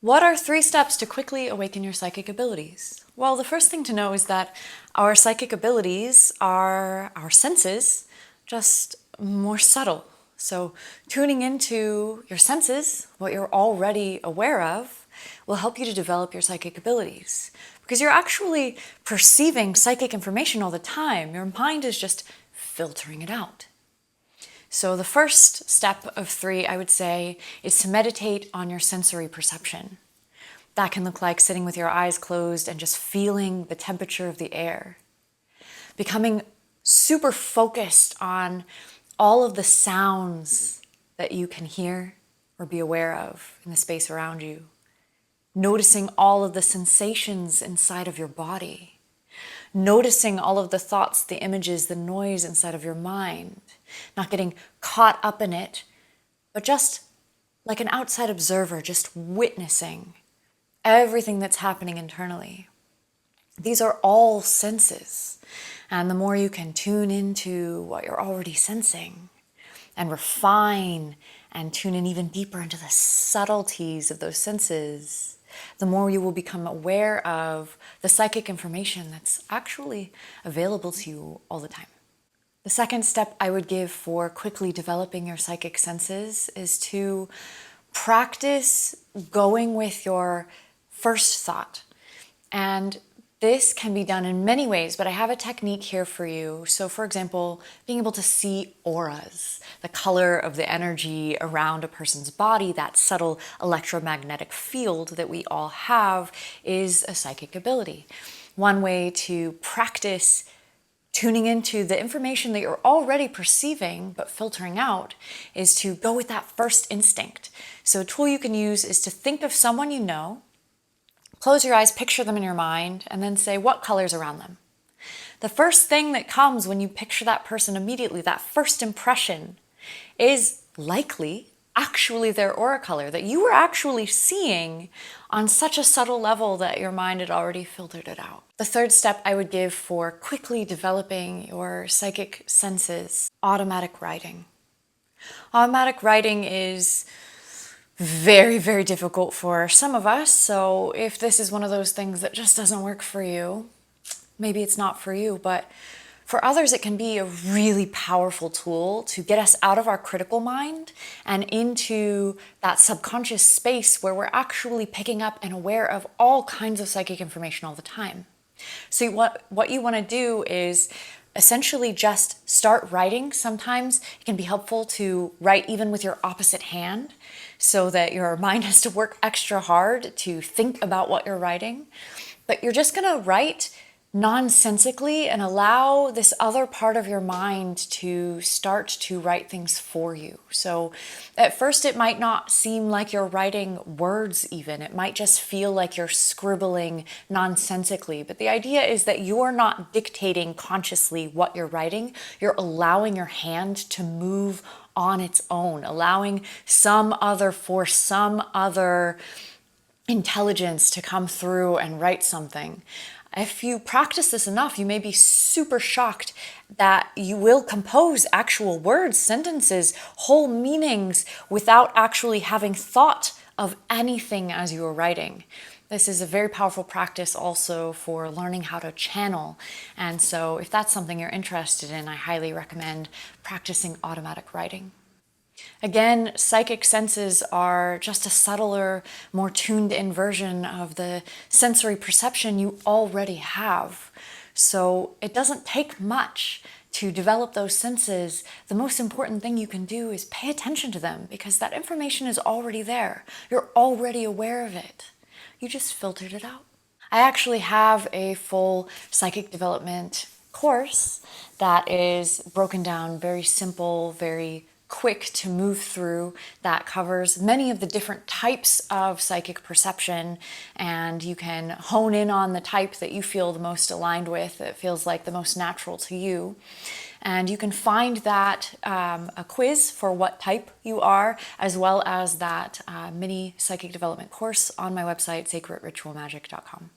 What are 3 steps to quickly awaken your psychic abilities? Well, the first thing to know is that our psychic abilities are our senses, just more subtle. So tuning into your senses, what you're already aware of, will help you to develop your psychic abilities. Because you're actually perceiving psychic information all the time. Your mind is just filtering it out. So the first step of 3, I would say, is to meditate on your sensory perception. That can look like sitting with your eyes closed and just feeling the temperature of the air. Becoming super focused on all of the sounds that you can hear or be aware of in the space around you. Noticing all of the sensations inside of your body. Noticing all of the thoughts, the images, the noise inside of your mind. Not getting caught up in it, but just like an outside observer, just witnessing everything that's happening internally. These are all senses. And the more you can tune into what you're already sensing and refine and tune in even deeper into the subtleties of those senses, the more you will become aware of the psychic information that's actually available to you all the time. The second step I would give for quickly developing your psychic senses is to practice going with your first thought. And this can be done in many ways, but I have a technique here for you. So for example, being able to see auras, the color of the energy around a person's body, that subtle electromagnetic field that we all have, is a psychic ability. One way to practice tuning into the information that you're already perceiving but filtering out is to go with that first instinct. So a tool you can use is to think of someone you know. Close your eyes, picture them in your mind, and then say what color's around them. The first thing that comes when you picture that person immediately, that first impression, is likely actually their aura color that you were actually seeing on such a subtle level that your mind had already filtered it out. The third step I would give for quickly developing your psychic senses: automatic writing. Automatic writing is very, very difficult for some of us. So if this is one of those things that just doesn't work for you, maybe it's not for you, but for others, it can be a really powerful tool to get us out of our critical mind and into that subconscious space where we're actually picking up and aware of all kinds of psychic information all the time. So what you want to do is essentially just start writing. Sometimes it can be helpful to write even with your opposite hand so that your mind has to work extra hard to think about what you're writing. But you're just going to write nonsensically and allow this other part of your mind to start to write things for you. So at first it might not seem like you're writing words even. It might just feel like you're scribbling nonsensically. But the idea is that you're not dictating consciously what you're writing. You're allowing your hand to move on its own, allowing some other force, some other intelligence to come through and write something. If you practice this enough, you may be super shocked that you will compose actual words, sentences, whole meanings without actually having thought of anything as you were writing. This is a very powerful practice also for learning how to channel. And so if that's something you're interested in, I highly recommend practicing automatic writing. Again, psychic senses are just a subtler, more tuned in version of the sensory perception you already have. So it doesn't take much to develop those senses. The most important thing you can do is pay attention to them because that information is already there. You're already aware of it. You just filtered it out. I actually have a full psychic development course that is broken down, very simple, very quick to move through, that covers many of the different types of psychic perception, and you can hone in on the type that you feel the most aligned with, that feels like the most natural to you. And you can find that a quiz for what type you are, as well as that mini psychic development course on my website, sacredritualmagic.com.